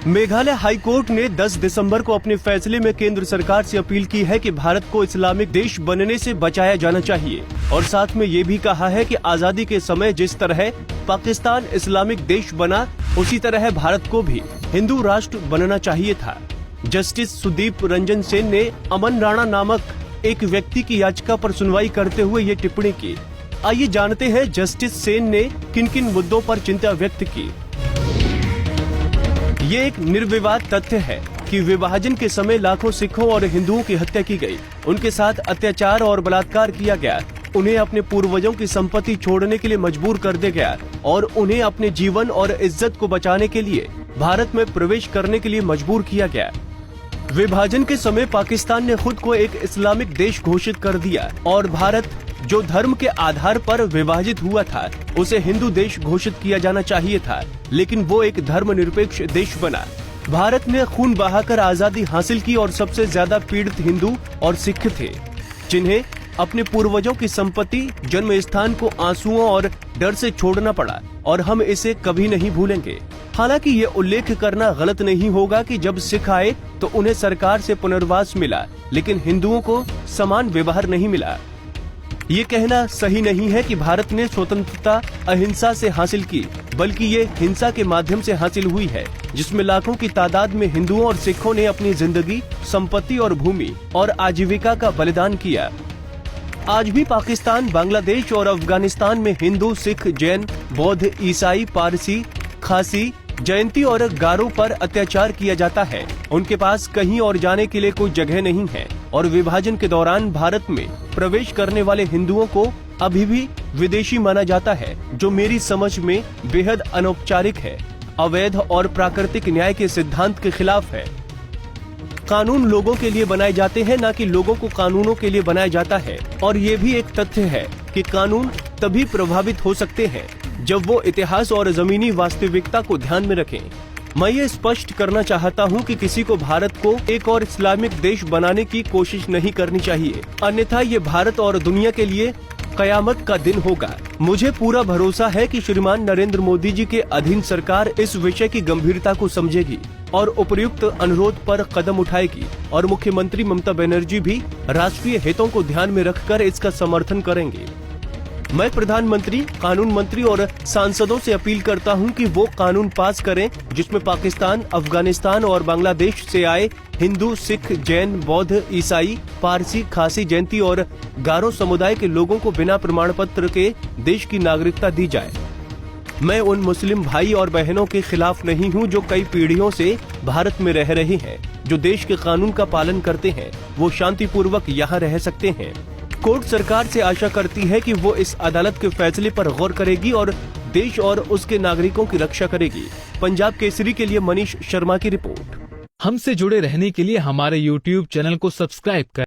Meghalaya high court ने 10 दिसंबर को अपने फैसले में केंद्र सरकार से अपील की है कि भारत को इस्लामिक देश बनने से बचाया जाना चाहिए और साथ में ये भी कहा है कि आजादी के समय जिस तरह पाकिस्तान इस्लामिक देश बना, उसी तरह भारत को भी हिंदू राष्ट्र बनना चाहिए था। जस्टिस सुदीप रंजन सेन ने अमन राणा नामक एक व्यक्ति की याचिका पर सुनवाई करते हुए ये टिप्पणी की। आइए जानते हैं जस्टिस सेन ने किन किन मुद्दों पर चिंता व्यक्त की। ये एक निर्विवाद तथ्य है कि विभाजन के समय लाखों सिखों और हिंदुओं की हत्या की गई, उनके साथ अत्याचार और बलात्कार किया गया, उन्हें अपने पूर्वजों की संपत्ति छोड़ने के लिए मजबूर कर दिया गया और उन्हें अपने जीवन और इज्जत को बचाने के लिए भारत में प्रवेश करने के लिए मजबूर किया गया। विभाजन के समय पाकिस्तान ने खुद को एक इस्लामिक देश घोषित कर दिया और भारत, जो धर्म के आधार पर विभाजित हुआ था, उसे हिंदू देश घोषित किया जाना चाहिए था, लेकिन वो एक धर्मनिरपेक्ष देश बना। भारत ने खून बहाकर आजादी हासिल की और सबसे ज्यादा पीड़ित हिंदू और सिख थे, जिन्हें अपने पूर्वजों की संपत्ति, जन्म स्थान को आंसुओं और डर से छोड़ना पड़ा और हम इसे कभी नहीं भूलेंगे। हालांकि ये उल्लेख करना गलत नहीं होगा कि जब सिख आए तो उन्हें सरकार से पुनर्वास मिला, लेकिन हिंदुओं को समान व्यवहार नहीं मिला। ये कहना सही नहीं है कि भारत ने स्वतंत्रता अहिंसा से हासिल की, बल्कि ये हिंसा के माध्यम से हासिल हुई है, जिसमें लाखों की तादाद में हिंदुओं और सिखों ने अपनी जिंदगी, संपत्ति और भूमि और आजीविका का बलिदान किया। आज भी पाकिस्तान, बांग्लादेश और अफगानिस्तान में हिंदू, सिख, जैन, बौद्ध, ईसाई, पारसी, खासी, जयंती और गारो पर अत्याचार किया जाता है। उनके पास कहीं और जाने के लिए कोई जगह नहीं है और विभाजन के दौरान भारत में प्रवेश करने वाले हिंदुओं को अभी भी विदेशी माना जाता है, जो मेरी समझ में बेहद अनौपचारिक है, अवैध और प्राकृतिक न्याय के सिद्धांत के खिलाफ है। कानून लोगों के लिए बनाए जाते हैं, न कि लोगों को कानूनों के लिए बनाया जाता है। और ये भी एक तथ्य है कि कानून तभी प्रभावित हो सकते हैं जब वो इतिहास और जमीनी वास्तविकता को ध्यान में रखें। मैं ये स्पष्ट करना चाहता हूँ कि किसी को भारत को एक और इस्लामिक देश बनाने की कोशिश नहीं करनी चाहिए, अन्यथा ये भारत और दुनिया के लिए कयामत का दिन होगा। मुझे पूरा भरोसा है कि श्रीमान नरेंद्र मोदी जी के अधीन सरकार इस विषय की गंभीरता को समझेगी और उपयुक्त अनुरोध पर कदम उठाएगी और मुख्यमंत्री ममता बनर्जी भी राष्ट्रीय हितों को ध्यान में रखकर इसका समर्थन करेंगे। मैं प्रधानमंत्री, कानून मंत्री और सांसदों से अपील करता हूं कि वो कानून पास करें जिसमें पाकिस्तान, अफगानिस्तान और बांग्लादेश से आए हिंदू, सिख, जैन, बौद्ध, ईसाई, पारसी, खासी, जयंती और गारो समुदाय के लोगों को बिना प्रमाण पत्र के देश की नागरिकता दी जाए। मैं उन मुस्लिम भाई और बहनों के खिलाफ नहीं हूं जो कई पीढ़ियों से भारत में रह रहे हैं, जो देश के कानून का पालन करते हैं, वो शांतिपूर्वक यहाँ रह सकते हैं। कोर्ट सरकार से आशा करती है कि वो इस अदालत के फैसले पर गौर करेगी और देश और उसके नागरिकों की रक्षा करेगी। पंजाब केसरी के लिए मनीष शर्मा की रिपोर्ट। हमसे जुड़े रहने के लिए हमारे YouTube चैनल को सब्सक्राइब करें।